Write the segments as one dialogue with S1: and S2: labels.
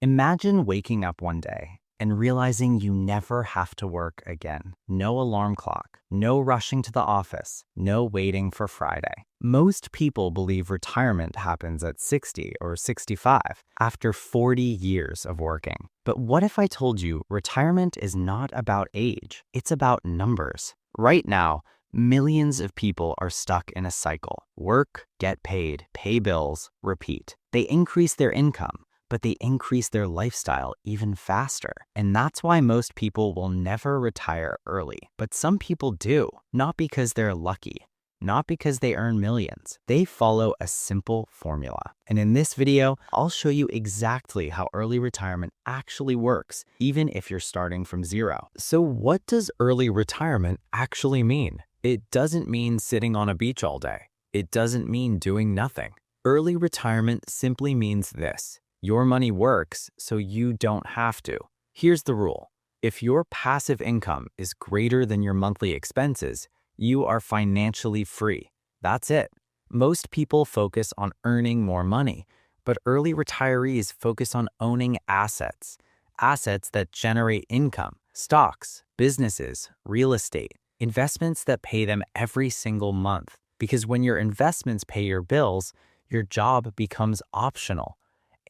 S1: Imagine waking up one day and realizing you never have to work again. No alarm clock, no rushing to the office, no waiting for Friday. Most people believe retirement happens at 60 or 65 after 40 years of working. But what if I told you retirement is not about age, it's about numbers? Right now, millions of people are stuck in a cycle. Work, get paid, pay bills, repeat. They increase their income, but they increase their lifestyle even faster. And that's why most people will never retire early. But some people do, not because they're lucky, not because they earn millions. They follow a simple formula. And in this video, I'll show you exactly how early retirement actually works, even if you're starting from zero. So what does early retirement actually mean? It doesn't mean sitting on a beach all day. It doesn't mean doing nothing. Early retirement simply means this. Your money works, so you don't have to. Here's the rule. If your passive income is greater than your monthly expenses, you are financially free. That's it. Most people focus on earning more money, but early retirees focus on owning assets. Assets that generate income, stocks, businesses, real estate, investments that pay them every single month. Because when your investments pay your bills, your job becomes optional.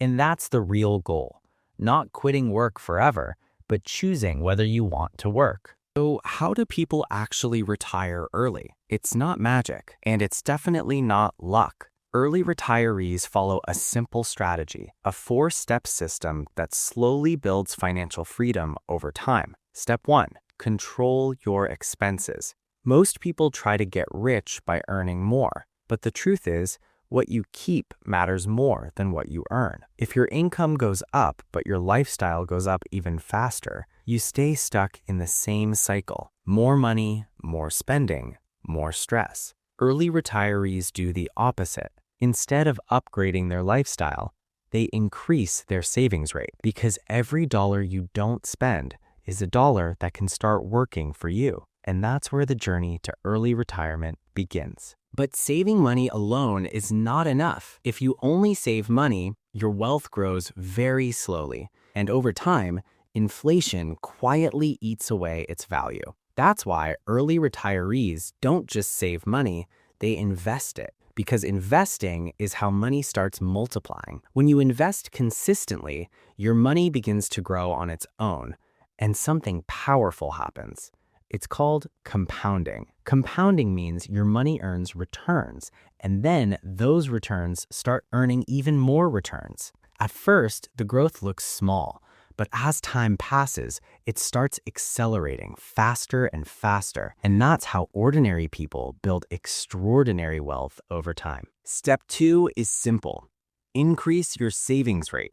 S1: And that's the real goal. Not quitting work forever, but choosing whether you want to work. So how do people actually retire early? It's not magic, and it's definitely not luck. Early retirees follow a simple strategy, a 4-step system that slowly builds financial freedom over time. Step 1. Control your expenses. Most people try to get rich by earning more, but the truth is, what you keep matters more than what you earn. If your income goes up, but your lifestyle goes up even faster, you stay stuck in the same cycle. More money, more spending, more stress. Early retirees do the opposite. Instead of upgrading their lifestyle, they increase their savings rate because every dollar you don't spend is a dollar that can start working for you. And that's where the journey to early retirement begins. But saving money alone is not enough. If you only save money, your wealth grows very slowly. And over time, inflation quietly eats away its value. That's why early retirees don't just save money, they invest it. Because investing is how money starts multiplying. When you invest consistently, your money begins to grow on its own, and something powerful happens. It's called compounding. Compounding means your money earns returns, and then those returns start earning even more returns. At first, the growth looks small, but as time passes, it starts accelerating faster and faster, and that's how ordinary people build extraordinary wealth over time. Step 2 is simple. Increase your savings rate.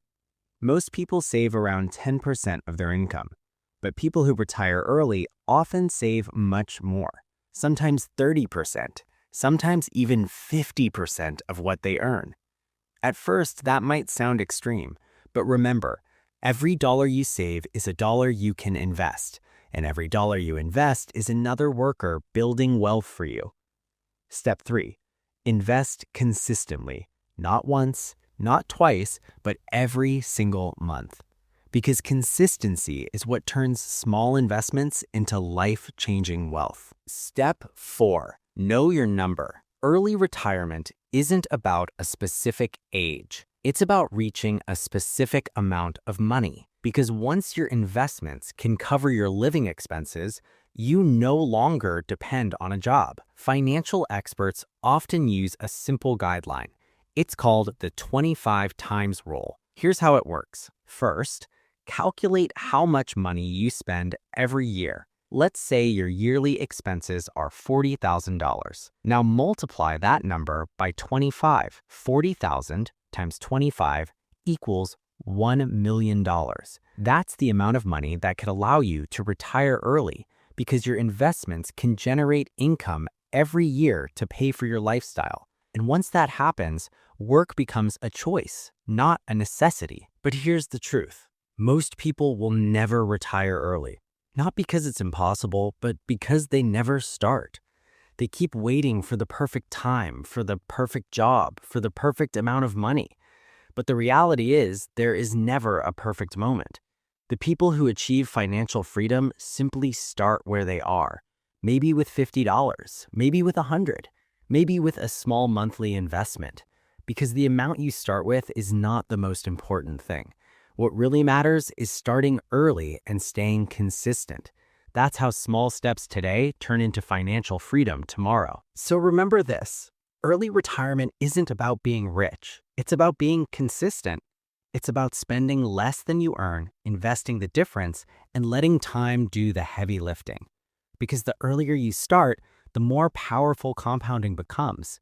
S1: Most people save around 10% of their income. But people who retire early often save much more, sometimes 30%, sometimes even 50% of what they earn. At first, that might sound extreme, but remember, every dollar you save is a dollar you can invest, and every dollar you invest is another worker building wealth for you. Step 3. Invest consistently, not once, not twice, but every single month. Because consistency is what turns small investments into life-changing wealth. Step 4. Know your number. Early retirement isn't about a specific age. It's about reaching a specific amount of money. Because once your investments can cover your living expenses, you no longer depend on a job. Financial experts often use a simple guideline. It's called the 25 times rule. Here's how it works. First, calculate how much money you spend every year. Let's say your yearly expenses are $40,000. Now multiply that number by 25. 40,000 times 25 equals $1 million. That's the amount of money that could allow you to retire early because your investments can generate income every year to pay for your lifestyle. And once that happens, work becomes a choice, not a necessity. But here's the truth. Most people will never retire early, not because it's impossible, but because they never start. They keep waiting for the perfect time, for the perfect job, for the perfect amount of money. But the reality is, there is never a perfect moment. The people who achieve financial freedom simply start where they are. Maybe with $50, maybe with $100, maybe with a small monthly investment. Because the amount you start with is not the most important thing. What really matters is starting early and staying consistent. That's how small steps today turn into financial freedom tomorrow. So remember this, early retirement isn't about being rich. It's about being consistent. It's about spending less than you earn, investing the difference, and letting time do the heavy lifting. Because the earlier you start, the more powerful compounding becomes.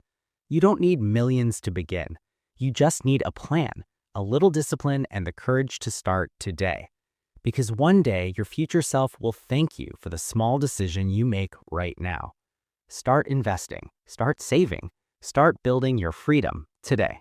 S1: You don't need millions to begin. You just need a plan, a little discipline, and the courage to start today. Because one day, your future self will thank you for the small decision you make right now. Start investing, start saving, start building your freedom today.